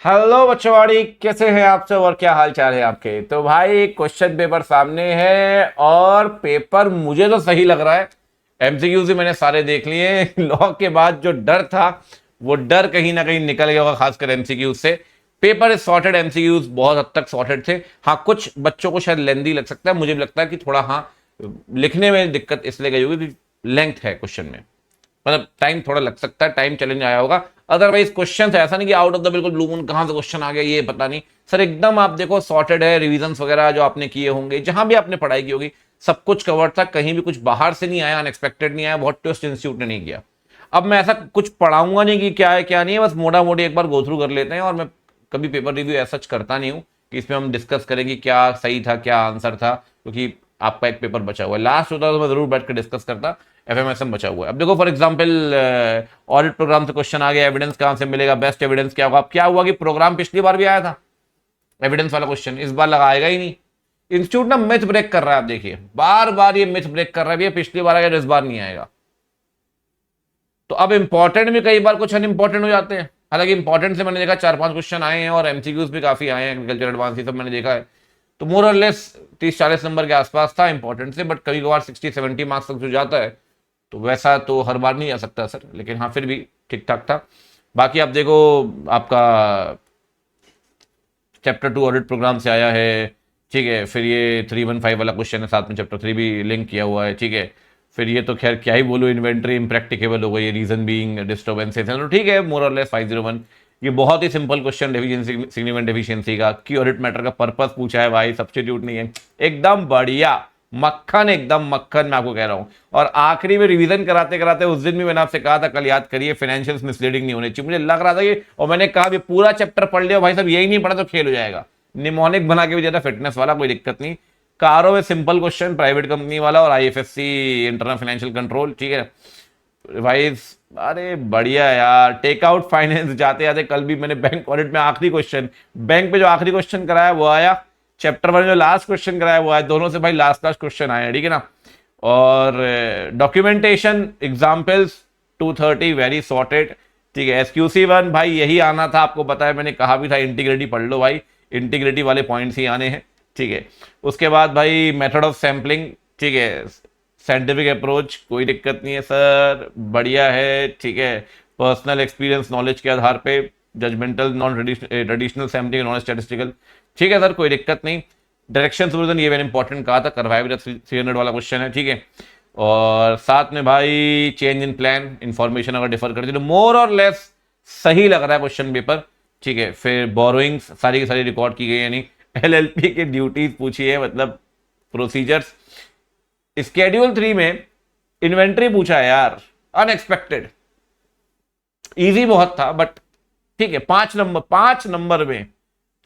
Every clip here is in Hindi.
हेलो बच्चोवाड़ी, कैसे हैं आप सब और क्या हाल चाल है आपके। तो भाई क्वेश्चन पेपर सामने है और पेपर मुझे तो सही लग रहा है। एमसीक्यू से मैंने सारे देख लिए लॉ के बाद जो डर था वो डर कहीं ना कहीं निकल गया होगा, खासकर एमसीक्यू से। पेपर इज सॉर्टेड, एमसीक्यूज बहुत हद तक सॉर्टेड थे। हाँ, कुछ बच्चों को शायद लेंदी लग सकता है, मुझे भी लगता है कि थोड़ा, हाँ, लिखने में दिक्कत इसलिए गई होगी, लेंथ है क्वेश्चन में, मतलब टाइम थोड़ा लग सकता है, टाइम चैलेंज आया होगा। अदरवाइज क्वेश्चन ऐसा नहीं कि आउट ऑफ द बिल्कुल ब्लू मून कहां से क्वेश्चन आ गया ये पता नहीं सर। एकदम आप देखो सॉर्टेड है, रिविजन्स वगैरह जो आपने किए होंगे, जहां भी आपने पढ़ाई की होगी, सब कुछ कवर था, कहीं भी कुछ बाहर से नहीं आया, अनएक्सपेक्टेड नहीं आया, बहुत ट्विस्ट इंस्टीट्यूट ने नहीं किया। अब मैं ऐसा कुछ पढ़ाऊंगा नहीं कि क्या है क्या नहीं है, बस मोटा मोटी एक बार गो थ्रू कर लेते हैं। और मैं कभी पेपर रिव्यू ऐसा करता नहीं हूँ कि इसमें हम डिस्कस करेंगे क्या सही था क्या आंसर था, क्योंकि आपका एक पेपर बचा हुआ है। लास्ट होता तो मैं जरूर बैठ कर डिस्कस करता, एफएमएसएम बचा हुआ है। अब देखो फॉर एग्जांपल ऑडिट प्रोग्राम से क्वेश्चन आ गया, एविडेंस कहां से मिलेगा, बेस्ट एविडेंस क्या होगा। अब क्या हुआ कि प्रोग्राम पिछली बार भी आया था एविडेंस वाला क्वेश्चन, इस बार लगाएगा ही नहीं। इंस्टीट्यूट ना मिथ ब्रेक कर रहा है, आप देखिए बार बार ये मिथ ब्रेक कर रहा है, भैया पिछली बार आया इस बार नहीं आएगा। तो अब इंपॉर्टेंट भी कई बार कुछ अनइंपॉर्टेंट हो जाते हैं। हालांकि इंपॉर्टेंट से मैंने देखा 4-5 क्वेश्चन आए हैं और एमसीक्यूज भी काफी आए हैं, एग्रीकल्चर एडवांस ये सब मैंने देखा है। तो मोर और लेस 30-40 नंबर के आसपास था इंपॉर्टेंट से, बट कभी कभार 60-70 मार्क्स तक जो जाता है तो वैसा तो हर बार नहीं आ सकता सर, लेकिन हाँ फिर भी ठीक ठाक था। बाकी आप देखो, आपका चैप्टर 2 ऑडिट प्रोग्राम से आया है, ठीक है। फिर ये 315 वाला क्वेश्चन है, साथ में चैप्टर 3 भी लिंक किया हुआ है, ठीक है। फिर ये तो खैर क्या ही बोलूँ, इन्वेंट्री इम्प्रैक्टिकेबल हो गई, रीजन बीइंग डिस्टर्बेंसेस है, तो ठीक है मोर और लेस 501। ये बहुत ही simple question deficiency, significant deficiency का, कि ऑडिट मैटर का पर्पस पूछा है भाई, सब्स्टिट्यूट नहीं है। एकदम बढ़िया, मक्खन, एकदम मक्खन, मैं आपको कह रहा हूं। और आखिरी में रिवीजन कराते कराते उस दिन भी मैंने आपसे कहा था, कल याद करिए, फाइनेंशियल्स मिसलीडिंग नहीं होने चाहिए। मुझे लग रहा था कि, और मैंने कहा भी पूरा चैप्टर पढ़ लिया भाई साहब, यही नहीं पढ़ा तो फेल हो जाएगा। निमोनिक बना के भी दिया था, फिटनेस वाला, कोई दिक्कत नहीं। कारो में सिंपल क्वेश्चन, प्राइवेट कंपनी वाला और आईएफएससी इंटरनल फाइनेंशियल कंट्रोल, ठीक है भाई। अरे बढ़िया यार, टेक आउट फाइनेंस जाते जाते कल भी मैंने बैंक ऑडिट में आखिरी क्वेश्चन, बैंक पे जो आखिरी क्वेश्चन कराया वो आया, चैप्टर 1 जो लास्ट क्वेश्चन कराया वो आया, दोनों से भाई लास्ट लास्ट क्वेश्चन आए, ठीक है ना। और डॉक्यूमेंटेशन एग्जाम्पल्स 230 वेरी सॉर्टेड, ठीक है। SQC 1 भाई यही आना था, आपको पता है, मैंने कहा भी था इंटीग्रिटी पढ़ लो भाई, इंटीग्रिटी वाले पॉइंट्स ही आने हैं, ठीक है। उसके बाद भाई मेथड ऑफ सैम्पलिंग, ठीक है, साइंटिफिक अप्रोच, कोई दिक्कत नहीं है सर, बढ़िया है, ठीक है। पर्सनल एक्सपीरियंस नॉलेज के आधार पे, judgemental non traditional sampling non statistical, ठीक है सर, कोई दिक्कत नहीं। डायरेक्शन सुपरविजन ये मैंने इंपॉर्टेंट कहा था, करवाया भी 300 वाला क्वेश्चन है, ठीक है। और साथ में भाई चेंज इन प्लान, इंफॉर्मेशन अगर डिफर करती है तो मोर और लेस सही लग रहा है क्वेश्चन पेपर, ठीक है। फिर बोरोइंग्स सारी की सारी रिकॉर्ड की गई है, यानी एलएलपी की ड्यूटीज पूछी है, मतलब प्रोसीजर्स। स्केड्यूल 3 में इन्वेंट्री पूछा है यार, अनएक्सपेक्टेड, इजी बहुत था बट ठीक है, 5 नंबर में,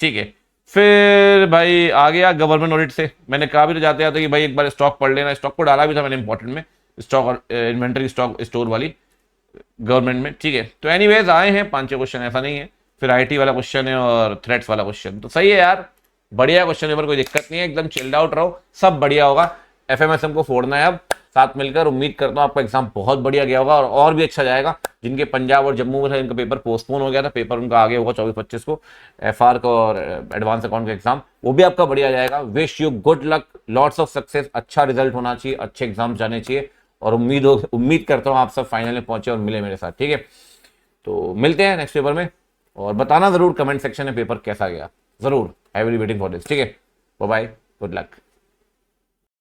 ठीक है। फिर भाई आ गया गवर्नमेंट ऑडिट से, मैंने कहा भी तो जाते जाते कि भाई एक बार स्टॉक पढ़ लेना, स्टॉक को डाला भी था मैंने इंपॉर्टेंट में, स्टॉक और इन्वेंट्री स्टॉक स्टोर वाली गवर्नमेंट में, ठीक है। तो एनीवेज आए हैं 5-6 क्वेश्चन, ऐसा नहीं है। फिर आईटी वाला क्वेश्चन है और थ्रेट्स वाला क्वेश्चन, तो सही है यार, बढ़िया क्वेश्चन पेपर, कोई दिक्कत नहीं है, एकदम चिल्ड आउट रहो, सब बढ़िया होगा। एफएमएसएम को फोड़ना है अब साथ मिलकर, उम्मीद करता हूँ आपका एग्जाम बहुत बढ़िया गया होगा और भी अच्छा जाएगा। जिनके पंजाब और जम्मू में था, इनका पेपर पोस्टपोन हो गया था, पेपर उनका आगे होगा 24-25 को, एफआर का और एडवांस अकाउंट का एग्जाम, वो भी आपका बढ़िया जाएगा। Wish you good luck, lots of success, अच्छा रिजल्ट होना चाहिए, अच्छे एग्जाम जाने चाहिए, और उम्मीद करता हूँ आप सब फाइनल में पहुंचे और मिले मेरे साथ, ठीक है। तो मिलते हैं नेक्स्ट पेपर में, और बताना जरूर कमेंट सेक्शन में पेपर कैसा गया, जरूर, I will be waiting for this, ठीक है। Bye bye, good luck.